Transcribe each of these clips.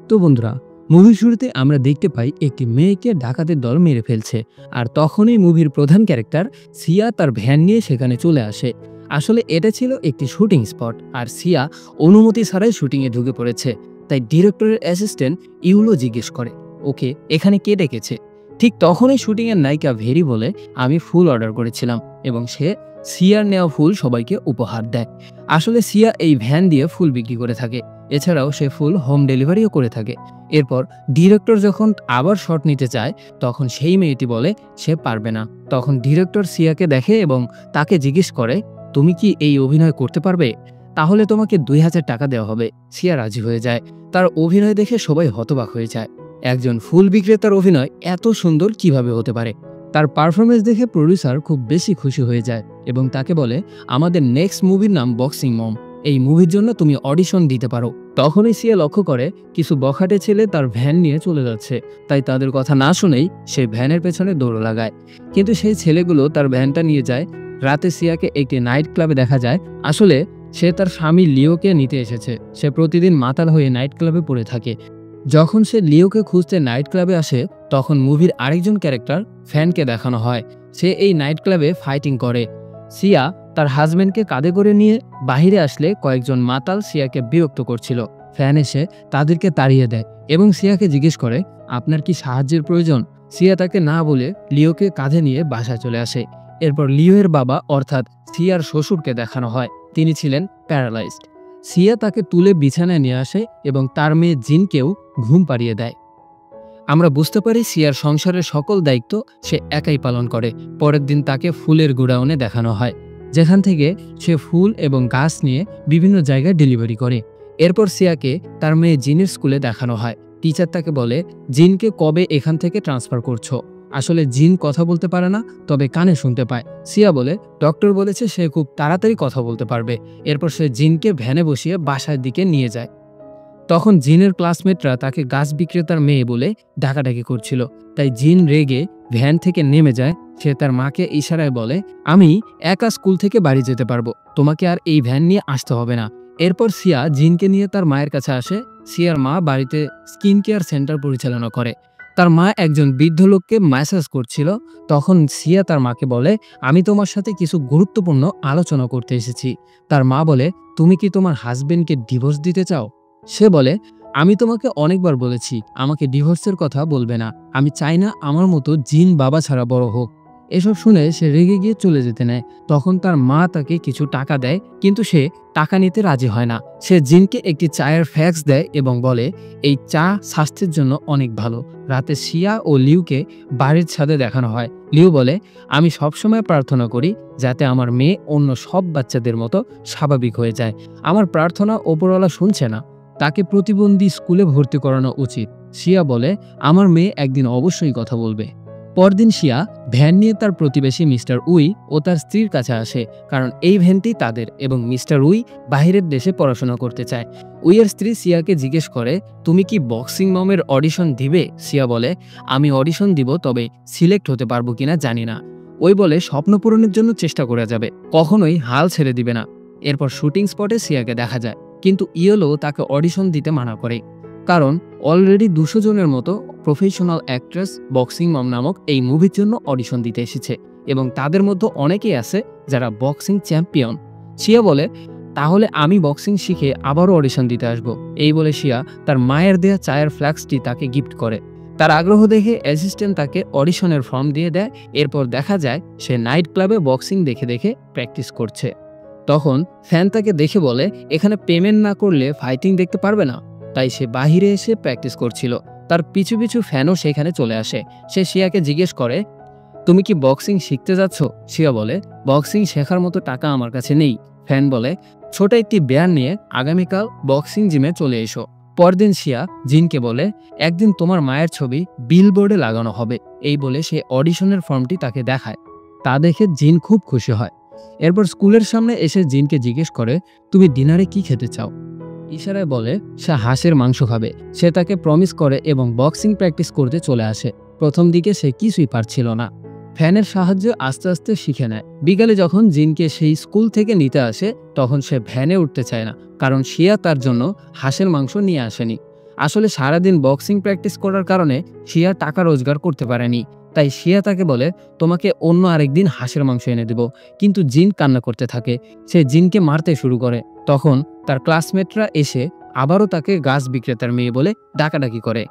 তো বন্ধুরা, মুভির শুরুতে আমরা দেখতে পাই একটি মেয়েকে ডাকাতের দল মেরে ফেলছে। আর তখনই মুভির প্রধান ক্যারেক্টার সিয়া তার ভ্যান নিয়ে সেখানে চলে আসে। আসলে এটা ছিল একটি শুটিং স্পট, আর সিয়া অনুমতি ছাড়াই শুটিংয়ে ঢুকে পড়েছে। তাই ডিরেক্টরের অ্যাসিস্ট্যান্ট ইউলো জিজ্ঞেস করে, ওকে এখানে কে ডেকেছে? ঠিক তখনই শুটিংয়ের নায়িকা ভেরি বলে, আমি ফুল অর্ডার করেছিলাম, এবং সে সিয়ার নেওয়া ফুল সবাইকে উপহার দেয়। আসলে সিয়া এই ভ্যান দিয়ে ফুল বিক্রি করে থাকে। এছাড়াও সে ফুল হোম ডেলিভারিও করে থাকে। এরপর ডিরেক্টর যখন আবার শট নিতে চায়, তখন সেই মেয়েটি বলে সে পারবে না। তখন ডিরেক্টর সিয়াকে দেখে এবং তাকে জিজ্ঞেস করে, তুমি কি এই অভিনয় করতে পারবে? তাহলে তোমাকে 2000 টাকা দেওয়া হবে। সিয়া রাজি হয়ে যায়। তার অভিনয় দেখে সবাই হতবাক হয়ে যায়। একজন ফুল বিক্রেতার অভিনয় এত সুন্দর কিভাবে হতে পারে? তার পারফরমেন্স দেখে প্রডিউসার খুব বেশি খুশি হয়ে যায় এবং তাকে বলে, আমাদের নেক্সট মুভির নাম বক্সিং মম। এই মুভির জন্য তুমি অডিশন দিতে পারো। তখনই সিয়া লক্ষ্য করে কিছু বখাটে ছেলে তার ভ্যান নিয়ে চলে যাচ্ছে। তাই তাদের কথা না শুনেই সে ভ্যানের পেছনে দৌড় লাগায়। কিন্তু সেই ছেলেগুলো তার ভ্যানটা নিয়ে যায়। রাতে সিয়াকে একটি নাইট ক্লাবে দেখা যায়। আসলে সে তার স্বামী লিওকে নিতে এসেছে। সে প্রতিদিন মাতাল হয়ে নাইট ক্লাবে পড়ে থাকে। যখন সে লিওকে খুঁজতে নাইট ক্লাবে আসে, তখন মুভির আরেকজন ক্যারেক্টার ফ্যানকে দেখানো হয়। সে এই নাইট ক্লাবে ফাইটিং করে। সিয়া তার হাজব্যান্ডকে কাঁধে করে নিয়ে বাহিরে আসলে কয়েকজন মাতাল সিয়াকে বিরক্ত করছিল। ফ্যান এসে তাদেরকে তাড়িয়ে দেয় এবং সিয়াকে জিজ্ঞেস করে, আপনার কি সাহায্যের প্রয়োজন? সিয়া তাকে না বলে লিওকে কাঁধে নিয়ে বাসায় চলে আসে। এরপর লিওয়ের বাবা অর্থাৎ সিয়ার শ্বশুরকে দেখানো হয়। তিনি ছিলেন প্যারালাইজড। সিয়া তাকে তুলে বিছানায় নিয়ে আসে এবং তার মেয়ে জিনকেও ঘুম পাড়িয়ে দেয়। আমরা বুঝতে পারি সিয়ার সংসারের সকল দায়িত্ব সে একাই পালন করে। পরের দিন তাকে ফুলের গোডাউনে দেখানো হয়, যেখান থেকে সে ফুল এবং গাছ নিয়ে বিভিন্ন জায়গায় ডেলিভারি করে। এরপর সিয়াকে তার মেয়ে জিনের স্কুলে দেখানো হয়। টিচার তাকে বলে, জিনকে কবে এখান থেকে ট্রান্সফার করছো? আসলে জিন কথা বলতে পারে না, তবে কানে শুনতে পায়। সিয়া বলে, ডক্টর বলেছে সে খুব তাড়াতাড়ি কথা বলতে পারবে। এরপর সে জিনকে ভ্যানে বসিয়ে বাসার দিকে নিয়ে যায়। তখন জিনের ক্লাসমেটরা তাকে গাছ বিক্রেতার মেয়ে বলে ডাকাডাকি করছিল। তাই জিন রেগে ভ্যান থেকে নেমে যায়। সে তার মাকে ইশারায় বলে, আমি একা স্কুল থেকে বাড়ি যেতে পারবো, তোমাকে আর এই ভ্যান নিয়ে আসতে হবে না। এরপর সিয়া জিনকে নিয়ে তার মায়ের কাছে আসে। সিয়ার মা বাড়িতে স্কিন কেয়ার সেন্টার পরিচালনা করে। তার মা একজন বৃদ্ধ লোককে ম্যাসাজ করছিল। তখন সিয়া তার মাকে বলে, আমি তোমার সাথে কিছু গুরুত্বপূর্ণ আলোচনা করতে এসেছি। তার মা বলে, তুমি কি তোমার হাজবেন্ডকে ডিভোর্স দিতে চাও? সে বলে, আমি তোমাকে অনেকবার বলেছি আমাকে ডিভোর্সের কথা বলবে না। আমি চাই না আমার মতো জিন বাবা ছাড়া বড় হোক। এসব শুনে সে রেগে গিয়ে চলে যেতে নেয়। তখন তার মা তাকে কিছু টাকা দেয়, কিন্তু সে টাকা নিতে রাজি হয় না। সে জিনকে একটি চায়ের ফ্যাক্স দেয় এবং বলে, এই চা স্বাস্থ্যের জন্য অনেক ভালো। রাতে সিয়া ও লিউকে বাড়ির ছাদে দেখানো হয়। লিউ বলে, আমি সবসময় প্রার্থনা করি যাতে আমার মেয়ে অন্য সব বাচ্চাদের মতো স্বাভাবিক হয়ে যায়। আমার প্রার্থনা ওপরওয়ালা শুনছে না, তাকে প্রতিবন্ধী স্কুলে ভর্তি করানো উচিত। সিয়া বলে, আমার মেয়ে একদিন অবশ্যই কথা বলবে। পরদিন সিয়া ভ্যান নিয়ে তার প্রতিবেশী মিস্টার উই ও তার স্ত্রীর কাছে আসে, কারণ এই ভ্যানটি তাদের এবং মিস্টার উই বাহিরের দেশে পড়াশোনা করতে চায়। উইয়ের স্ত্রী সিয়াকে জিজ্ঞেস করে, তুমি কি বক্সিং মমের অডিশন দিবে? সিয়া বলে, আমি অডিশন দিব, তবে সিলেক্ট হতে পারবো কিনা জানি না। ওই বলে, স্বপ্ন পূরণের জন্য চেষ্টা করা যাবে, কখনোই হাল ছেড়ে দিবে না। এরপর শুটিং স্পটে সিয়াকে দেখা যায়, কিন্তু ইয়েলো তাকে অডিশন দিতে মানা করে, কারণ অলরেডি 200 জনের মতো প্রফেশনাল অ্যাক্ট্রেস বক্সিং মম নামক এই মুভির জন্য অডিশন দিতে এসেছে এবং তাদের মধ্যে অনেকেই আছে যারা বক্সিং চ্যাম্পিয়ন। সিয়া বলে, তাহলে আমি বক্সিং শিখে আবারও অডিশন দিতে আসব। এই বলে সিয়া তার মায়ের দেয়া চায়ের ফ্ল্যাক্সটি তাকে গিফট করে। তার আগ্রহ দেখে অ্যাসিস্ট্যান্ট তাকে অডিশনের ফর্ম দিয়ে দেয়। এরপর দেখা যায় সে নাইট ক্লাবে বক্সিং দেখে দেখে প্র্যাকটিস করছে। তখন ফ্যান তাকে দেখে বলে, এখানে পেমেন্ট না করলে ফাইটিং দেখতে পারবে না। তাই সে বাহিরে এসে প্র্যাকটিস করছিল। তার পিছু পিছু ফ্যানও সেখানে চলে আসে। সে সিয়াকে জিজ্ঞেস করে, তুমি কি বক্সিং শিখতে যাচ্ছ? সিয়া বলে, বক্সিং শেখার মতো টাকা আমার কাছে নেই। ফ্যান বলে, ছোট একটি বেয়ার নিয়ে আগামীকাল বক্সিং জিমে চলে এসো। পরদিন সিয়া জিনকে বলে, একদিন তোমার মায়ের ছবি বিলবোর্ডে লাগানো হবে। এই বলে সে অডিশনের ফর্মটি তাকে দেখায়। তা দেখে জিন খুব খুশি হয়। এরপর স্কুলের সামনে এসে জিনকে জিজ্ঞেস করে, তুমি ডিনারে কি খেতে চাও? ইশারায় বলে সে হাঁসের মাংস খাবে। সে তাকে প্রমিস করে এবং বক্সিং প্র্যাকটিস করতে চলে আসে। প্রথম দিকে সে কিছুই পারছিল না। ফ্যানের সাহায্যে আস্তে আস্তে শিখে নেয়। বিকালে যখন জিনকে সেই স্কুল থেকে নিতে আসে, তখন সে ভ্যানে উঠতে চায় না, কারণ সিয়া তার জন্য হাঁসের মাংস নিয়ে আসেনি। আসলে সারাদিন বক্সিং প্র্যাকটিস করার কারণে শিয়া টাকা রোজগার করতে পারেনি। তাই শিয়া তাকে বলে, তোমাকে অন্য আরেকদিন হাঁসের মাংস এনে দেব। কিন্তু জিন কান্না করতে থাকে। সে জিনকে মারতে শুরু করে। তখন তার ক্লাসমেটরা এসে আবারও তাকে গাছ বিক্রেতার মেয়ে বলে ডাকাডাকি করে।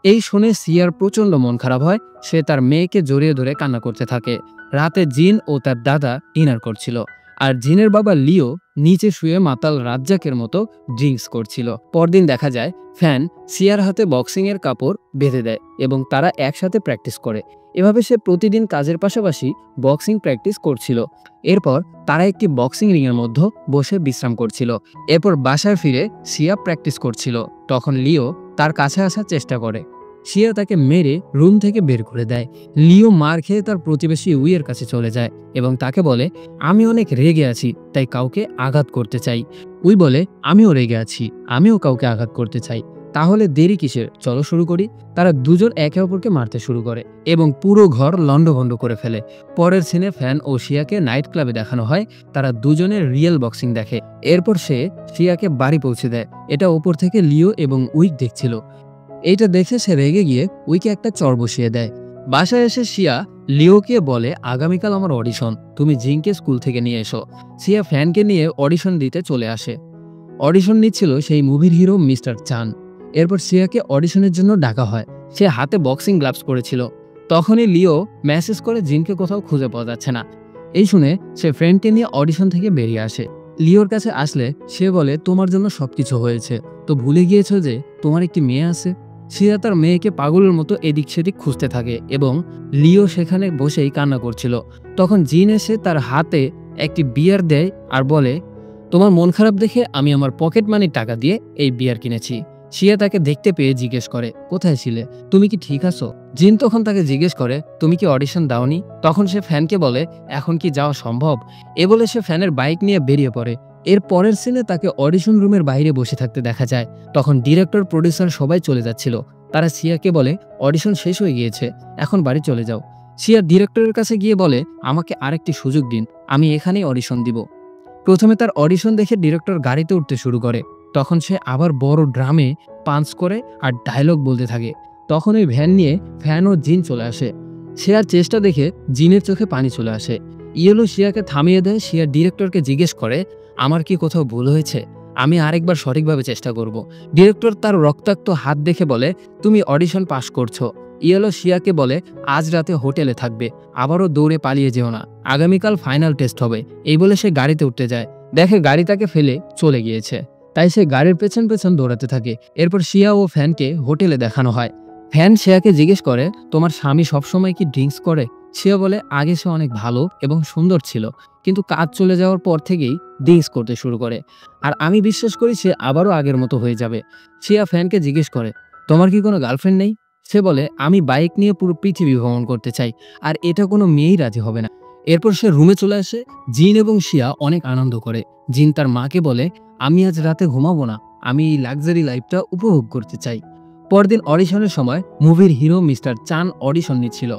এই শুনে সিয়ার প্রচন্ড মন খারাপ হয়। সে তার মেয়েকে জড়িয়ে ধরে কান্না করতে থাকে। রাতে জিন ও তার দাদা ডিনার করছিল, আর জিনের বাবা লিও নিচে শুয়ে মাতাল রাজ্জাকের মতো ড্রিঙ্কস করছিল। পরদিন দেখা যায় ফ্যান সিয়ার হাতে বক্সিং এর কাপড় বেঁধে দেয় এবং তারা একসাথে প্র্যাকটিস করে। এভাবে সে প্রতিদিন কাজের পাশাপাশি বক্সিং প্র্যাকটিস করছিল। এরপর তারা একটি বক্সিং রিংয়ের মধ্যে বসে বিশ্রাম করছিল। এরপর বাসায় ফিরে সিয়া প্র্যাকটিস করছিল। তখন লিও তার কাছে আসার চেষ্টা করে। শিয়া তাকে মেরে রুম থেকে বের করে দেয়। লিও মার খেয়ে তার প্রতিবেশী উইয়ের কাছে চলে যায় এবং তাকে বলে, আমি অনেক রেগে আছি, তাই কাউকে আঘাত করতে চাই। উই বলে, আমিও রেগে আছি, আমিও কাউকে আঘাত করতে চাই। তাহলে দেরি কিসের, চলো শুরু করি। তারা দুজন একে অপরকে মারতে শুরু করে এবং পুরো ঘর লন্ডভন্ড করে ফেলে। পরের সিনে ফ্যান ও শিয়াকে নাইট ক্লাবে দেখানো হয়। তারা দুজনের রিয়েল বক্সিং দেখে। এরপর সে শিয়াকে বাড়ি পৌঁছে দেয়। এটা ওপর থেকে লিও এবং উইক দেখছিল। এইটা দেখে সে রেগে গিয়ে উইকে একটা চড় বসিয়ে দেয়। বাসায় এসে শিয়া লিওকে বলে, আগামীকাল আমার অডিশন, তুমি জিনকে স্কুল থেকে নিয়ে এসো। শিয়া ফ্যানকে নিয়ে অডিশন দিতে চলে আসে। অডিশন নিচ্ছিল সেই মুভির হিরো মিস্টার চান। এরপর শিয়াকে অডিশনের জন্য ডাকা হয়। সে হাতে বক্সিং গ্লাভস পরেছিল। তখনই লিও মেসেজ করে জিনকে কোথাও খুঁজে পাওয়া যাচ্ছে না। এই শুনে সে ফ্রেন্ডকে নিয়ে অডিশন থেকে বেরিয়ে আসে। লিওর কাছে আসলে সে বলে, তোমার জন্য সবকিছু হয়েছে, তো ভুলে গিয়েছো যে তোমার একটি মেয়ে আছে। শিয়া তার মেয়েকে পাগলের মতো এদিক সেদিক খুঁজতে থাকে এবং লিও সেখানে বসেই কান্না করছিল। তখন জিন এসে তার হাতে একটি বিয়ার দেয় আর বলে, তোমার মন খারাপ দেখে আমি আমার পকেট মানির টাকা দিয়ে এই বিয়ার কিনেছি। শিয়া তাকে দেখতে পেয়ে জিজ্ঞেস করে, কোথায় ছিলে, তুমি কি ঠিক আছো? জিন তখন তাকে জিজ্ঞেস করে, তুমি কি অডিশন দাওনি? তখন সে ফ্যানকে বলে, এখন কি যাওয়া সম্ভব? এ বলে সে ফ্যানের বাইক নিয়ে বেরিয়ে পড়ে। এর পরের সিনে তাকে অডিশন রুমের বাইরে বসে থাকতে দেখা যায়। তখন ডিরেক্টর, প্রডিউসার সবাই চলে যাচ্ছিল। তারা শিয়াকে বলে, অডিশন শেষ হয়ে গিয়েছে, এখন বাড়ি চলে যাও। শিয়া ডিরেক্টরের কাছে গিয়ে বলে, আমাকে আরেকটি সুযোগ দিন, আমি এখানেই অডিশন দিব। প্রথমে তার অডিশন দেখে ডিরেক্টর গাড়িতে উঠতে শুরু করে। তখন সে আবার বড় ড্রামে পাঞ্চ করে আর ডায়লগ বলতে থাকে। তখন ওই ভ্যান নিয়ে ফ্যান ও জিন চলে আসে। শিয়ার চেষ্টা দেখে জিনের চোখে পানি চলে আসে। ইয়েলো শিয়াকে থামিয়ে দেয়। শিয়া ডিরেক্টরকে জিজ্ঞেস করে, আমার কি কোথাও ভুল হয়েছে? আমি আরেকবার সঠিকভাবে চেষ্টা করব। ডিরেক্টর তার রক্তাক্ত হাত দেখে বলে, তুমি অডিশন পাস করছো। ইয়েলো শিয়াকে বলে, আজ রাতে হোটেলে থাকবে, আবারও দৌড়ে পালিয়ে যেও না, আগামীকাল ফাইনাল টেস্ট হবে। এই বলে সে গাড়িতে উঠতে যায়। দেখে গাড়ি তাকে ফেলে চলে গিয়েছে। তাই সে গাড়ির পেছন পেছন দৌড়াতে থাকে। এরপর শিয়া ও ফ্যানকে হোটেলে দেখানো হয়। ফ্যান শিয়াকে জিজ্ঞেস করে, তোমার স্বামী সবসময় কি ড্রিঙ্কস করে? শিয়া বলে, আগে সে অনেক ভালো এবং সুন্দর ছিল, কিন্তু কাজ চলে যাওয়ার পর থেকেই ড্রিঙ্কস করতে শুরু করে, আর আমি বিশ্বাস করি সে আবারও আগের মতো হয়ে যাবে। শিয়া ফ্যানকে জিজ্ঞেস করে, তোমার কি কোনো গার্লফ্রেন্ড নেই? সে বলে, আমি বাইক নিয়ে পুরো পৃথিবী ভ্রমণ করতে চাই, আর এটা কোনো মেয়েই রাজি হবে না। এরপর সে রুমে চলে আসে। জিন এবং শিয়া অনেক আনন্দ করে। জিন তার মাকে বলে, আমি আজ রাতে ঘুমাবো না, আমি এই লাক্সারি লাইফটা উপভোগ করতে চাই। পরদিন অডিশনের সময় মুভির হিরো মিস্টার চান অডিশন নিচ্ছিল।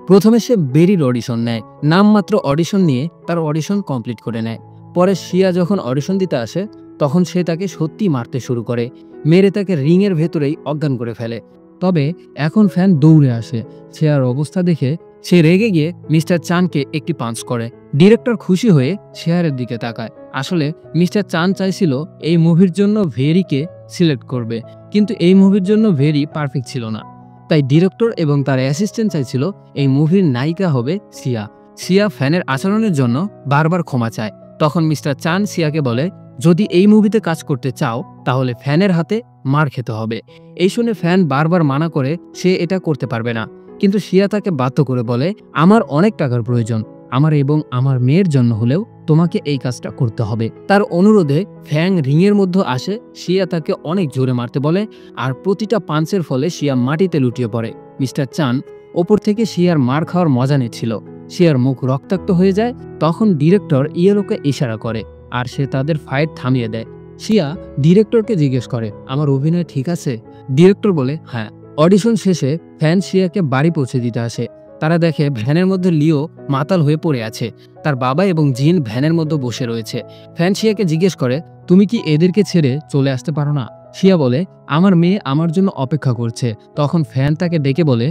প্রথমে সে বেরির অডিশন নেয়। নামমাত্র অডিশন নিয়ে তার অডিশন কমপ্লিট করে নেয়। পরে শিয়া যখন অডিশন দিতে আসে, তখন সে তাকে সত্যি মারতে শুরু করে, মেরে তাকে রিংয়ের ভেতরেই অজ্ঞান করে ফেলে। তবে এখন ফ্যান দৌড়ে আসে। শিয়ার অবস্থা দেখে সে রেগে গিয়ে মিস্টার চানকে একটি পাঞ্চ করে। ডিরেক্টর খুশি হয়ে শেয়ারের দিকে তাকায়। আসলে মিস্টার চান চাইছিল এই মুভির জন্য ভেরিকে সিলেক্ট করবে, কিন্তু এই মুভির জন্য ভেরি পারফেক্ট ছিল না। তাই ডিরেক্টর এবং তার অ্যাসিস্ট্যান্ট চাইছিল এই মুভির নায়িকা হবে সিয়া। সিয়া ফ্যানের আচরণের জন্য বারবার ক্ষমা চায়। তখন মিস্টার চান সিয়াকে বলে, যদি এই মুভিতে কাজ করতে চাও তাহলে ফ্যানের হাতে মার খেতে হবে। এই শুনে ফ্যান বারবার মানা করে সে এটা করতে পারবে না, কিন্তু শিয়া তাকে বাধ্য করে বলে, আমার অনেক টাকার প্রয়োজন, আমার এবং আমার মেয়ের জন্য হলেও তোমাকে এই কাজটা করতে হবে। তার অনুরোধে ফ্যাং রিংয়ের মধ্যে আসে। শিয়া তাকে অনেক জোরে মারতে বলে, আর প্রতিটা পাঞ্চের ফলে শিয়া মাটিতে লুটিয়ে পড়ে। মিস্টার চান ওপর থেকে শিয়ার মার খাওয়ার মজা নিচ্ছিল। শিয়ার মুখ রক্তাক্ত হয়ে যায়। তখন ডিরেক্টর ইয়েলোকে ইশারা করে আর সে তাদের ফাইট থামিয়ে দেয়। শিয়া ডিরেক্টরকে জিজ্ঞেস করে, আমার অভিনয় ঠিক আছে? ডিরেক্টর বলে, হ্যাঁ। অডিশন শেষে ফ্যান শিয়াকে বাড়ি পৌঁছে দিতে আসে। তারা দেখে ভ্যানের মধ্যে লিও মাতাল হয়ে পড়ে আছে। তার বাবা এবং জিন ভ্যানের মধ্যে বসে রয়েছে। ফ্যান শিয়াকে জিজ্ঞেস করে, তুমি কি এদেরকে ছেড়ে চলে আসতে পারো না? শিয়া বলে, আমার মেয়ে আমার জন্য অপেক্ষা করছে। তখন ফ্যান তাকে ডেকে বলে,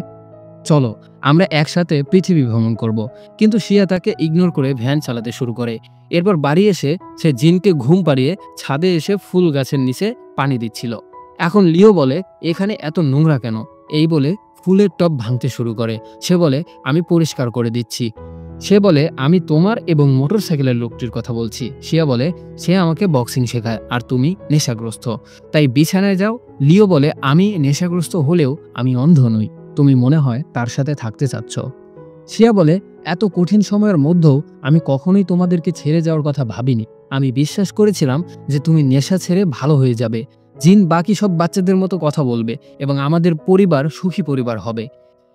চলো আমরা একসাথে পৃথিবী ভ্রমণ করব। কিন্তু শিয়া তাকে ইগনোর করে ভ্যান চালাতে শুরু করে। এরপর বাড়ি এসে সে জিনকে ঘুম পাড়িয়ে ছাদে এসে ফুল গাছের নিচে পানি দিচ্ছিল। এখন লিও বলে, এখানে এত নোংরা কেন? এই বলে ফুলের টব ভাঙতে শুরু করে। সে বলে, আমি পরিষ্কার করে দিচ্ছি। সে বলে, আমি তোমার এবং মোটরসাইকেলের লোকটির কথা বলছি। শিয়া বলে, সে আমাকে বক্সিং শেখায় আর তুমি নেশাগ্রস্ত, তাই বিছানায় যাও। লিও বলে, আমি নেশাগ্রস্ত হলেও আমি অন্ধ নই, তুমি মনে হয় তার সাথে থাকতে চাচ্ছ। শিয়া বলে, এত কঠিন সময়ের মধ্যেও আমি কখনোই তোমাদেরকে ছেড়ে যাওয়ার কথা ভাবিনি। আমি বিশ্বাস করেছিলাম যে তুমি নেশা ছেড়ে ভালো হয়ে যাবে, জিন বাকি সব বাচ্চাদের মতো কথা বলবে এবং আমাদের পরিবার সুখী পরিবার হবে।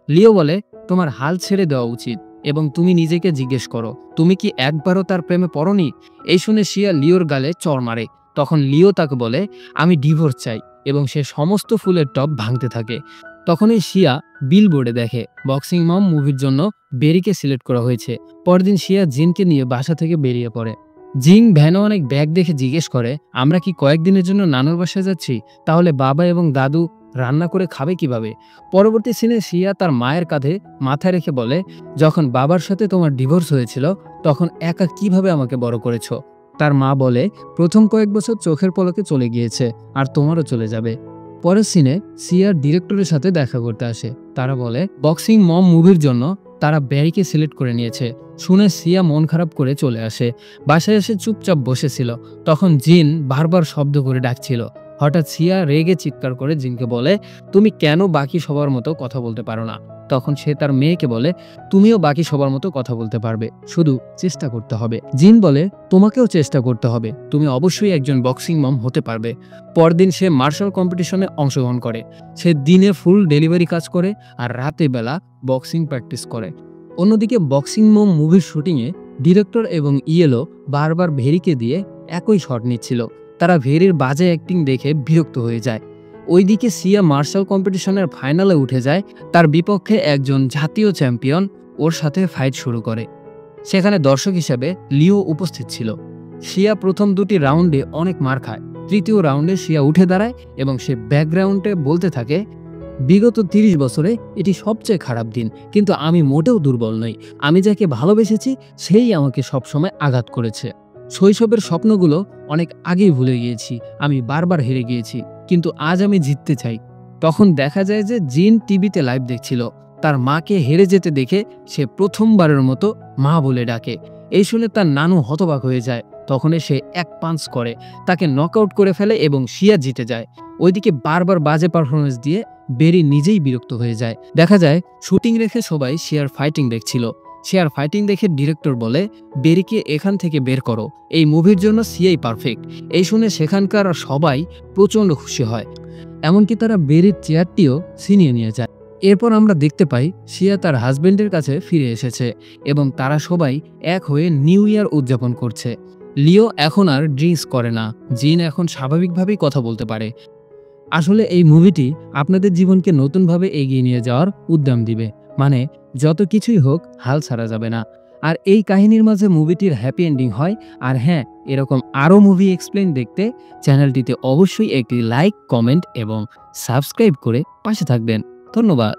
লিও বলে, তোমার হাল ছেড়ে দেওয়া উচিত এবং তুমি নিজেকে জিজ্ঞেস করো, তুমি কি একবারও তার প্রেমে পড়নি? এই শুনে শিয়া লিওর গালে চড় মারে। তখন লিও তাকে বলে, আমি ডিভোর্স চাই, এবং সে সমস্ত ফুলের টব ভাঙতে থাকে। তখনই শিয়া বিলবোর্ডে দেখে বক্সিং মম মুভির জন্য বেরিকে সিলেক্ট করা হয়েছে। পরদিন শিয়া জিনকে নিয়ে বাসা থেকে বেরিয়ে পড়ে। জিন ভ্যানে অনেক ব্যাগ দেখে জিজ্ঞেস করে, আমরা কি কয়েকদিনের জন্য নানুর বাসায় যাচ্ছি? তাহলে বাবা এবং দাদু রান্না করে খাবে কিভাবে? পরবর্তী সিনে শিয়া তার মায়ের কাঁধে মাথা রেখে বলে, যখন বাবার সাথে তোমার ডিভোর্স হয়েছিল তখন একা কিভাবে আমাকে বড় করেছো? তার মা বলে, প্রথম কয়েক বছর চোখের পলকে চলে গিয়েছে, আর তোমারও চলে যাবে। পরের সিনে সিয়ার ডিরেক্টরের সাথে দেখা করতে আসে। তারা বলে, বক্সিং মম মুভির জন্য তারা ব্যারিকে সিলেক্ট করে নিয়েছে। শুনে সিয়া মন খারাপ করে চলে আসে। বাসায় এসে চুপচাপ বসেছিল। তখন জিন বারবার শব্দ করে ডাকছিল। হঠাৎ সিয়া রেগে চিৎকার করে জিনকে বলে, তুমি কেন বাকি সবার মতো কথা বলতে পারো না? তখন সে তার মেয়েকে বলে, তুমিও বাকি সবার মতো কথা বলতে পারবে, শুধু চেষ্টা করতে হবে। জিন বলে, তোমাকেও চেষ্টা করতে হবে, তুমি অবশ্যই একজন বক্সিং মম হতে পারবে। পরদিন সে মার্শাল কম্পিটিশনে অংশগ্রহণ করে। সে দিনে ফুল ডেলিভারি কাজ করে আর রাতে বেলা বক্সিং প্র্যাকটিস করে। অন্যদিকে বক্সিং মম মুভির শুটিংয়ে ডিরেক্টর এবং ইয়েলো বারবার ভেরিকে দিয়ে একই শট নিচ্ছিল। তারা ভেরির বাজে অ্যাক্টিং দেখে বিরক্ত হয়ে যায়। ওইদিকে সিয়া মার্শাল কম্পিটিশনের ফাইনালে উঠে যায়। তার বিপক্ষে একজন জাতীয় চ্যাম্পিয়ন ওর সাথে ফাইট শুরু করে। সেখানে দর্শক হিসেবে লিও উপস্থিত ছিল। শিয়া প্রথম দুটি রাউন্ডে অনেক মার খায়। তৃতীয় রাউন্ডে শিয়া উঠে দাঁড়ায় এবং সে ব্যাকগ্রাউন্ডে বলতে থাকে, বিগত 30 বছরে এটি সবচেয়ে খারাপ দিন, কিন্তু আমি মোটেও দুর্বল নই। আমি যাকে ভালোবেসেছি সেই আমাকে সবসময় আঘাত করেছে। শৈশবের স্বপ্নগুলো অনেক আগেই ভুলে গিয়েছি। আমি বারবার হেরে গিয়েছি, কিন্তু আজ আমি জিততে চাই। তখন দেখা যায় যে জিন টিভিতে লাইভ দেখছিল। তার মাকে হেরে যেতে দেখে সে প্রথমবারের মতো মা বলে ডাকে। এই শুনে তার নানু হতবাক হয়ে যায়। তখনই সে এক পাঞ্চ করে তাকে নকআউট করে ফেলে এবং শিয়া জিতে যায়। ওইদিকে বারবার বাজে পারফরমেন্স দিয়ে বেরি নিজেই বিরক্ত হয়ে যায়। দেখা যায় শুটিং রেখে সবাই শিয়ার ফাইটিং দেখছিল। শিয়ার ফাইটিং দেখে ডিরেক্টর বলে, বেরিকে এখান থেকে বের করো, এই মুভির জন্য সিয়াই পারফেক্ট। এই শুনে সেখানকার সবাই প্রচণ্ড খুশি হয়। এমনকি তারা বেরির চেয়ারটিও ছিনিয়ে নিয়ে যায়। এরপর আমরা দেখতে পাই শিয়া তার হাজবেন্ডের কাছে ফিরে এসেছে এবং তারা সবাই এক হয়ে নিউ ইয়ার উদযাপন করছে। লিও এখন আর ড্রিঙ্কস করে না। জিন এখন স্বাভাবিকভাবেই কথা বলতে পারে। আসলে এই মুভিটি আপনাদের জীবনকে নতুনভাবে এগিয়ে নিয়ে যাওয়ার উদ্যম দিবে। মানে যত কিছুই হোক, হাল ছাড়া যাবে না। আর এই কাহিনীর মাঝে মুভিটির হ্যাপি এন্ডিং হয়। আর হ্যাঁ, এরকম আরও মুভি এক্সপ্লেন দেখতে চ্যানেলটিতে অবশ্যই একটি লাইক, কমেন্ট এবং সাবস্ক্রাইব করে পাশে থাকবেন। ধন্যবাদ।